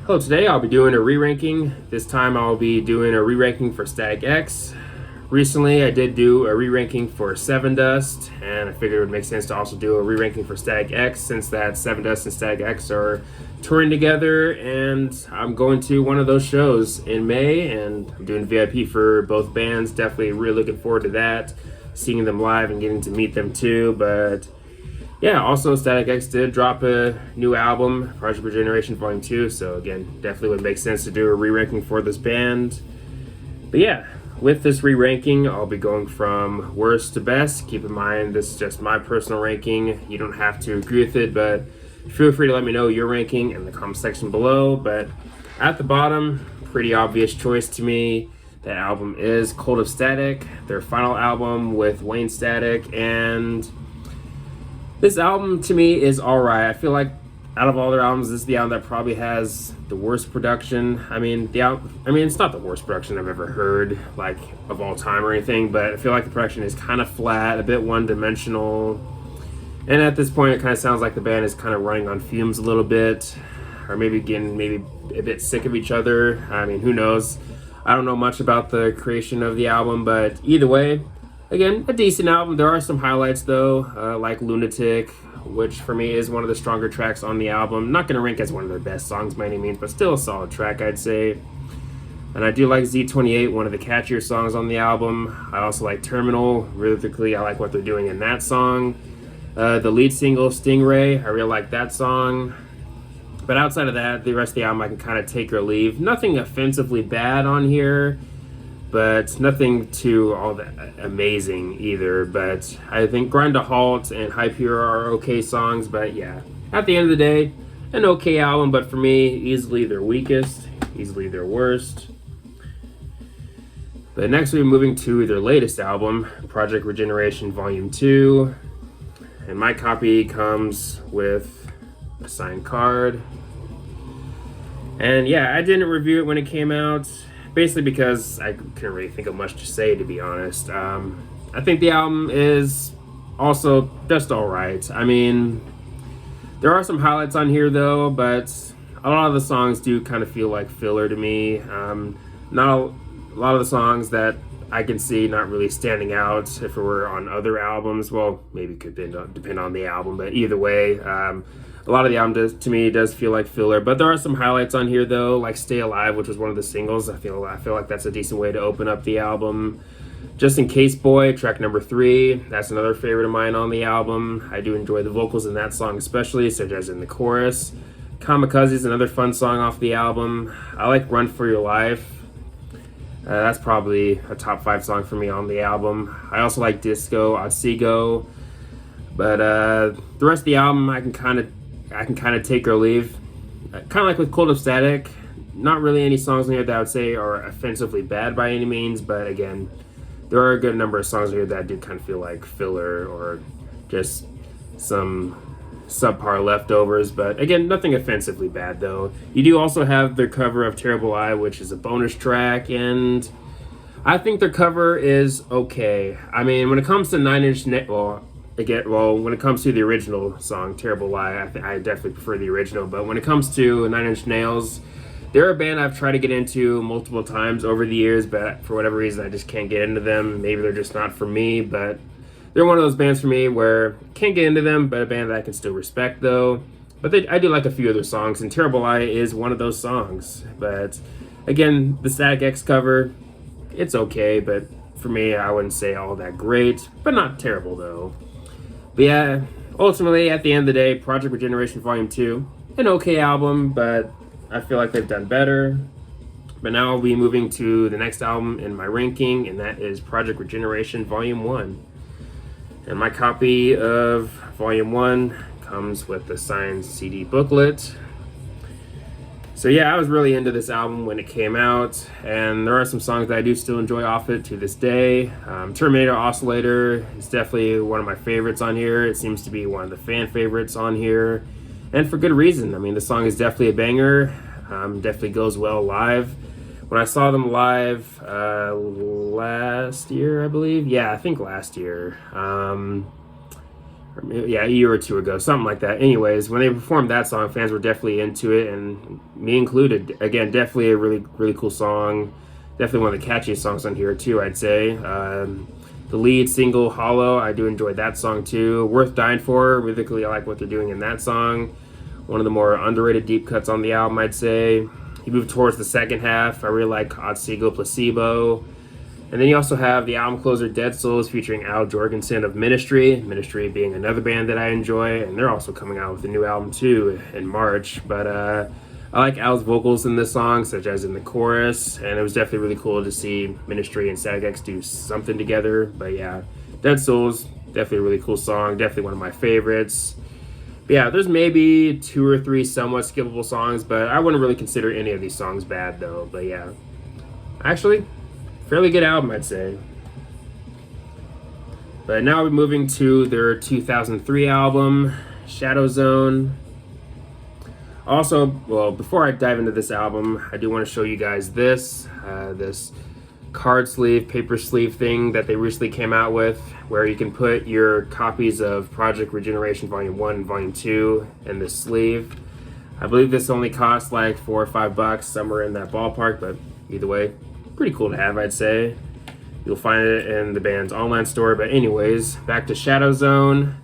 Hello, today I'll be doing a re-ranking. This time I'll be doing a re-ranking for Static X. Recently I did do a re-ranking for Sevendust, and I figured it would make sense to also do a re-ranking for Static X since that Sevendust and Static X are touring together, and I'm going to one of those shows in May, and I'm doing VIP for both bands. Definitely really looking forward to that, seeing them live and getting to meet them too, but yeah, also Static X did drop a new album, Project Regeneration Volume 2, so again, definitely would make sense to do a re-ranking for this band. But yeah, with this re-ranking, I'll be going from worst to best. Keep in mind, this is just my personal ranking. You don't have to agree with it, but feel free to let me know your ranking in the comment section below. But at the bottom, pretty obvious choice to me. That album is Cult of Static, their final album with Wayne Static, and this album to me is alright. I feel like out of all their albums, this is the album that probably has the worst production. It's not the worst production I've ever heard, like of all time or anything, but I feel like the production is kind of flat, a bit one-dimensional. And at this point, it kind of sounds like the band is kind of running on fumes a little bit, or maybe getting a bit sick of each other. I mean, who knows? I don't know much about the creation of the album, but either way, again, a decent album. There are some highlights though, like Lunatic, which for me is one of the stronger tracks on the album. Not going to rank as one of their best songs by any means, but still a solid track, I'd say. And I do like Z28, one of the catchier songs on the album. I also like Terminal. Rhythmically, I like what they're doing in that song. The lead single, Stingray, I really like that song. But outside of that, the rest of the album I can kind of take or leave. Nothing offensively bad on here, but nothing too all that amazing either. But I think Grind to Halt and Hyperior are okay songs, but yeah, at the end of the day, an okay album, but for me, easily their weakest, easily their worst. But next we're moving to their latest album, Project Regeneration Volume 2, and my copy comes with a signed card. And yeah, I didn't review it when it came out, basically because I couldn't really think of much to say, to be honest. I think the album is also just alright. I mean, there are some highlights on here though, but a lot of the songs do kind of feel like filler to me. Not a lot of the songs that I can see not really standing out if it were on other albums. Well, maybe it could depend on the album, but either way, a lot of the album to me does feel like filler, but there are some highlights on here though, like Stay Alive, which was one of the singles. I feel like that's a decent way to open up the album. Just in Case Boy, track number 3, that's another favorite of mine on the album. I do enjoy the vocals in that song especially, such as in the chorus. Kamikaze is another fun song off the album. I like Run For Your Life. That's probably a top 5 song for me on the album. I also like Disco, Otsego, but the rest of the album I can kind of take or leave. Kind of like with Cult of Static, not really any songs in here that I would say are offensively bad by any means, but again, there are a good number of songs in here that do kind of feel like filler or just some subpar leftovers, but again, nothing offensively bad though. You do also have their cover of Terrible Eye, which is a bonus track, and I think their cover is okay. I mean, when it comes to Nine Inch Nails, when it comes to the original song, Terrible Lie, I definitely prefer the original. But when it comes to Nine Inch Nails, they're a band I've tried to get into multiple times over the years, but for whatever reason, I just can't get into them. Maybe they're just not for me, but they're one of those bands for me where I can't get into them, but a band that I can still respect, though. But I do like a few of their songs, and Terrible Lie is one of those songs. But again, the Static X cover, it's okay, but for me, I wouldn't say all that great, but not terrible, though. But yeah, ultimately, at the end of the day, Project Regeneration Volume 2, an okay album, but I feel like they've done better. But now I'll be moving to the next album in my ranking, and that is Project Regeneration Volume 1. And my copy of Volume 1 comes with the signed CD booklet. So yeah, I was really into this album when it came out, and there are some songs that I do still enjoy off it to this day. Terminator Oscillator is definitely one of my favorites on here. It seems to be one of the fan favorites on here, and for good reason. I mean, the song is definitely a banger, definitely goes well live. When I saw them live last year, I believe. Yeah, I think last year. yeah, a year or two ago, something like that. Anyways, when they performed that song, fans were definitely into it, and me included. Again, definitely a really cool song. Definitely one of the catchiest songs on here too, I'd say. The lead single, Hollow, I do enjoy that song too. Worth Dying For, musically I like what they're doing in that song. One of the more underrated deep cuts on the album, I'd say. You move towards the second half, I really like Otsego, Placebo. And then you also have the album closer, Dead Souls, featuring Al Jorgensen of Ministry. Ministry being another band that I enjoy, and they're also coming out with a new album too in March. But I like Al's vocals in this song, such as in the chorus, and it was definitely really cool to see Ministry and Static X do something together. But yeah, Dead Souls, definitely a really cool song, definitely one of my favorites. But yeah, there's maybe 2 or 3 somewhat skippable songs, but I wouldn't really consider any of these songs bad though. But yeah, actually, fairly good album, I'd say. But now we're moving to their 2003 album, Shadow Zone. Also, well, before I dive into this album, I do want to show you guys this card sleeve, paper sleeve thing that they recently came out with, where you can put your copies of Project Regeneration Volume 1 and Volume 2 in this sleeve. I believe this only costs like $4 or $5, somewhere in that ballpark, but either way, pretty cool to have, I'd say. You'll find it in the band's online store. But anyways, back to Shadow Zone.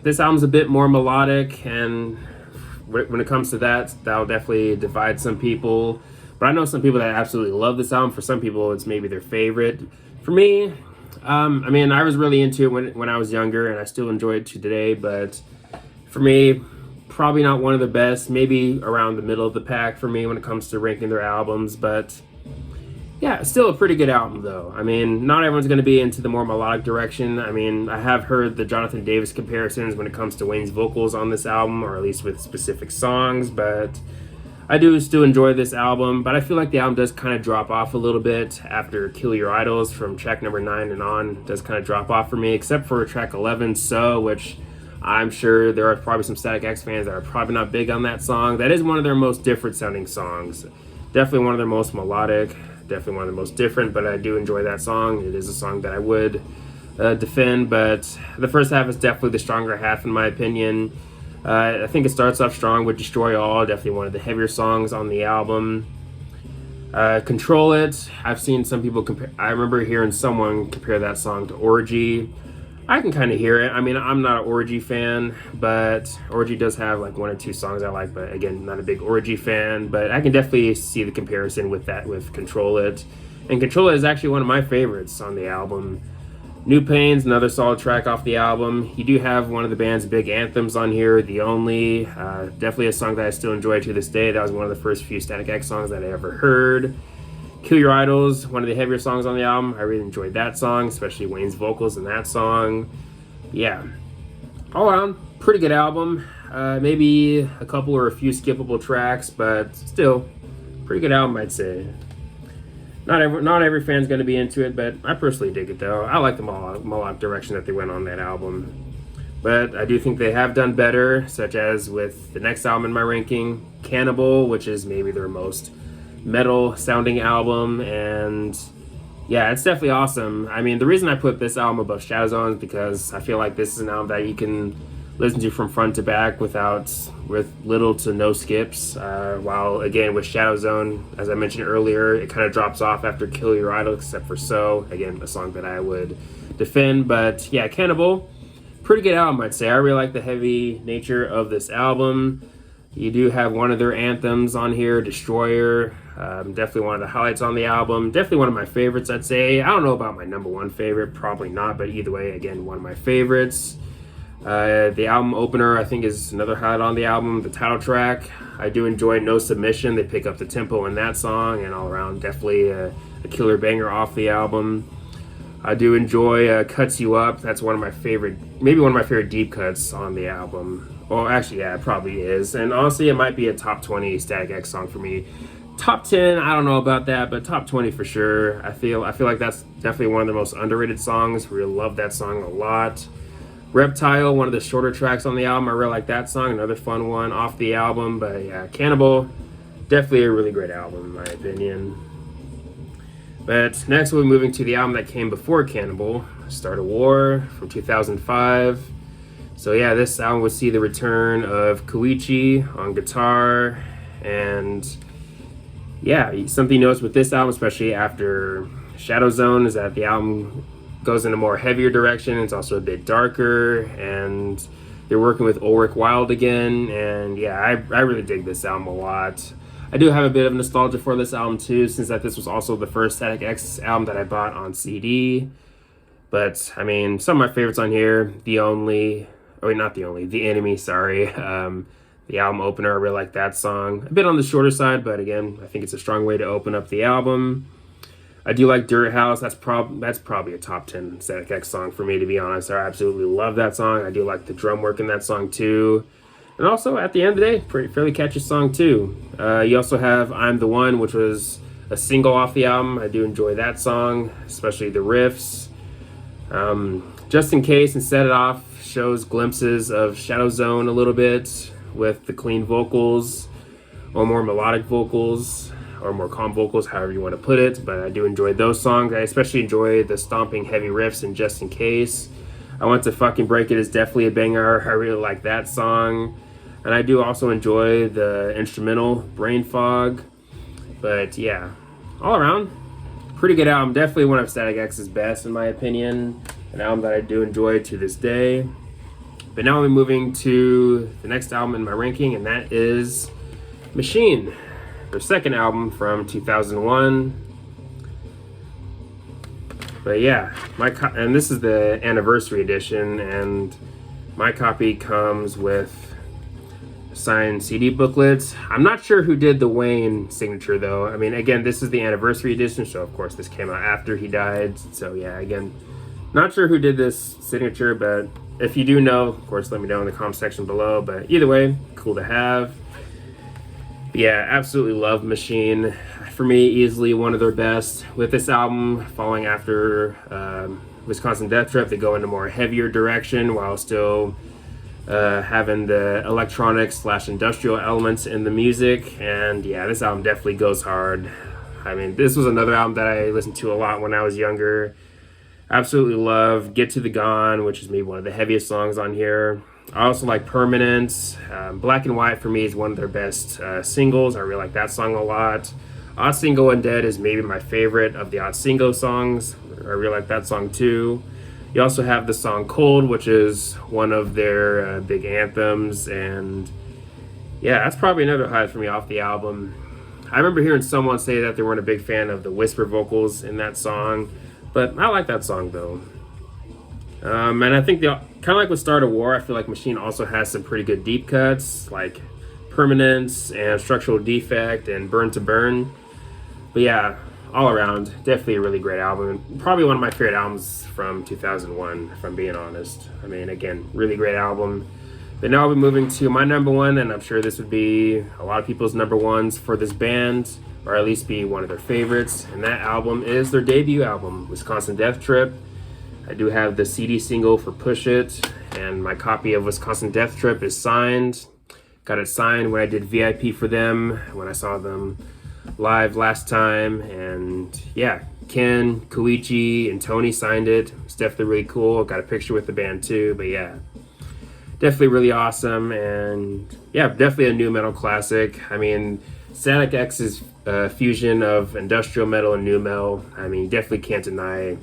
This album's a bit more melodic, and when it comes to that, that'll definitely divide some people. But I know some people that absolutely love this album. For some people, it's maybe their favorite. For me, I mean, I was really into it when I was younger, and I still enjoy it to today. But for me, probably not one of the best. Maybe around the middle of the pack for me when it comes to ranking their albums. But yeah, still a pretty good album, though. I mean, not everyone's going to be into the more melodic direction. I mean, I have heard the Jonathan Davis comparisons when it comes to Wayne's vocals on this album, or at least with specific songs, but I do still enjoy this album. But I feel like the album does kind of drop off a little bit after Kill Your Idols. From track number 9 and on, it does kind of drop off for me, except for track 11, So, which I'm sure there are probably some Static X fans that are probably not big on that song. That is one of their most different sounding songs. Definitely one of their most melodic. Definitely one of the most different, but I do enjoy that song. It is a song that I would defend, but the first half is definitely the stronger half in my opinion. I think it starts off strong with Destroy All, definitely one of the heavier songs on the album. Control It, I've seen some people compare, I remember hearing someone compare that song to Orgy. I can kind of hear it. I mean, I'm not an Orgy fan, but Orgy does have like 1 or 2 songs I like, but again, not a big Orgy fan, but I can definitely see the comparison with that, with Control It. And Control It is actually one of my favorites on the album. New Pain's another solid track off the album. You do have one of the band's big anthems on here, The Only. Definitely a song that I still enjoy to this day. That was one of the first few Static X songs that I ever heard. Kill Your Idols, one of the heavier songs on the album. I really enjoyed that song, especially Wayne's vocals in that song. Yeah, all around, pretty good album. Maybe a couple or a few skippable tracks, but still, pretty good album, I'd say. Not every fan's going to be into it, but I personally dig it, though. I like the melodic direction that they went on that album. But I do think they have done better, such as with the next album in my ranking, Cannibal, which is maybe their most metal sounding album, and yeah, it's definitely awesome. I mean, the reason I put this album above Shadow Zone is because I feel like this is an album that you can listen to from front to back with little to no skips, while again with Shadow Zone, as I mentioned earlier, it kind of drops off after Kill Your Idol, except for So, again, a song that I would defend. But yeah, Cannibal, pretty good album, I'd say. I really like the heavy nature of this album. You do have one of their anthems on here, Destroyer. Definitely one of the highlights on the album. Definitely one of my favorites, I'd say. I don't know about my number 1 favorite, probably not, but either way, again, one of my favorites. The album opener, I think, is another highlight on the album, the title track. I do enjoy No Submission. They pick up the tempo in that song, and all around, definitely a killer banger off the album. I do enjoy Cuts You Up. That's one of my favorite, maybe one of my favorite deep cuts on the album. Well, actually, yeah, it probably is. And honestly, it might be a top 20 Static X song for me. Top 10, I don't know about that, but top 20 for sure. I feel like that's definitely one of the most underrated songs. Really love that song a lot. Reptile, one of the shorter tracks on the album. I really like that song. Another fun one off the album. But yeah, Cannibal, definitely a really great album in my opinion. But next we'll be moving to the album that came before Cannibal, Start a War from 2005. So yeah, this album would see the return of Koichi on guitar, and yeah, something you notice with this album, especially after Shadow Zone, is that the album goes in a more heavier direction. It's also a bit darker, and they're working with Ulrich Wilde again, and yeah, I really dig this album a lot. I do have a bit of nostalgia for this album too, since that this was also the first Static X album that I bought on CD. But I mean, some of my favorites on here, The Enemy, sorry. The album opener, I really like that song. A bit on the shorter side, but again, I think it's a strong way to open up the album. I do like Dirt House. That's probably a top 10 Static X song for me, to be honest. I absolutely love that song. I do like the drum work in that song too. And also, at the end of the day, fairly catchy song too. You also have I'm the One, which was a single off the album. I do enjoy that song, especially the riffs. Just in Case and Set It Off shows glimpses of Shadow Zone a little bit with the clean vocals, or more melodic vocals, or more calm vocals, however you want to put it. But I do enjoy those songs. I especially enjoy the stomping heavy riffs in Just in Case. I Want to Fucking Break It is definitely a banger. I really like that song. And I do also enjoy the instrumental Brain Fog. But yeah, all around, pretty good album. Definitely one of Static X's best, in my opinion. An album that I do enjoy to this day. But now we're moving to the next album in my ranking, and that is Machine, their second album from 2001. But yeah, and this is the anniversary edition, and my copy comes with signed CD booklets. I'm not sure who did the Wayne signature though. I mean, again, this is the anniversary edition, so of course this came out after he died. So yeah, again, not sure who did this signature, but if you do know, of course, let me know in the comment section below. But either way, cool to have. But yeah, absolutely love Machine. For me, easily one of their best. With this album following after Wisconsin Death Trip, they go into more heavier direction while still having the electronic / industrial elements in the music. And yeah, this album definitely goes hard. I mean, this was another album that I listened to a lot when I was younger. Absolutely love Get to the Gone, which is maybe one of the heaviest songs on here. I also like Permanence. Black and White for me is one of their best singles. I really like that song a lot. Otzingo Undead is maybe my favorite of the Otzingo songs. I really like that song too. You also have the song Cold, which is one of their big anthems. And yeah, that's probably another highlight for me off the album. I remember hearing someone say that they weren't a big fan of the whisper vocals in that song. But I like that song though. And I think kind of like with Start a War, I feel like Machine also has some pretty good deep cuts, like Permanence and Structural Defect and Burn to Burn. But yeah, all around, definitely a really great album. Probably one of my favorite albums from 2001, if I'm being honest. I mean, again, really great album. But now I'll be moving to my number one, and I'm sure this would be a lot of people's number ones for this band, or at least be one of their favorites. And that album is their debut album, Wisconsin Death Trip. I do have the CD single for Push It, and my copy of Wisconsin Death Trip is signed. Got it signed when I did VIP for them, when I saw them live last time. And yeah, Ken, Koichi, and Tony signed it. It's definitely really cool. Got a picture with the band too, but yeah, definitely really awesome. And yeah, definitely a nu metal classic. I mean, Static X's fusion of industrial metal and nu metal, I mean, definitely can't deny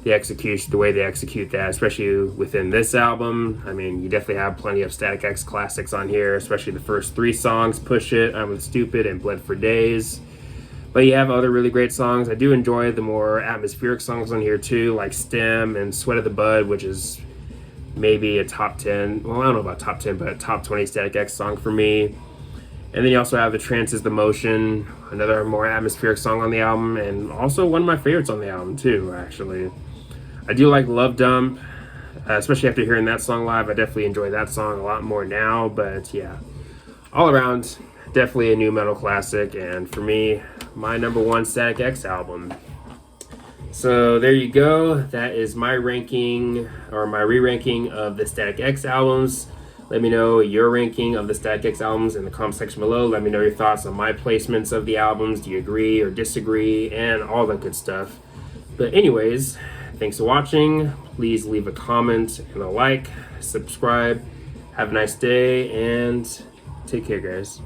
the execution, the way they execute that, especially within this album. I mean, you definitely have plenty of Static X classics on here, especially the first three songs, Push It, I'm With Stupid, and Bled for Days. But you have other really great songs. I do enjoy the more atmospheric songs on here too, like Stem and Sweat of the Bud, which is maybe a top 10, well, I don't know about top 10, but a top 20 Static X song for me. And then you also have The Trance is the Motion, another more atmospheric song on the album, and also one of my favorites on the album too, actually. I do like Love Dump, especially after hearing that song live. I definitely enjoy that song a lot more now, but yeah, all around, definitely a nu metal classic, and for me, my number one Static X album. So there you go. That is my ranking, or my re-ranking of the Static X albums. Let me know your ranking of the Static X albums in the comment section below. Let me know your thoughts on my placements of the albums. Do you agree or disagree? And all that good stuff. But anyways, Thanks for watching. Please leave a comment and a like, subscribe. Have a nice day, and take care, guys.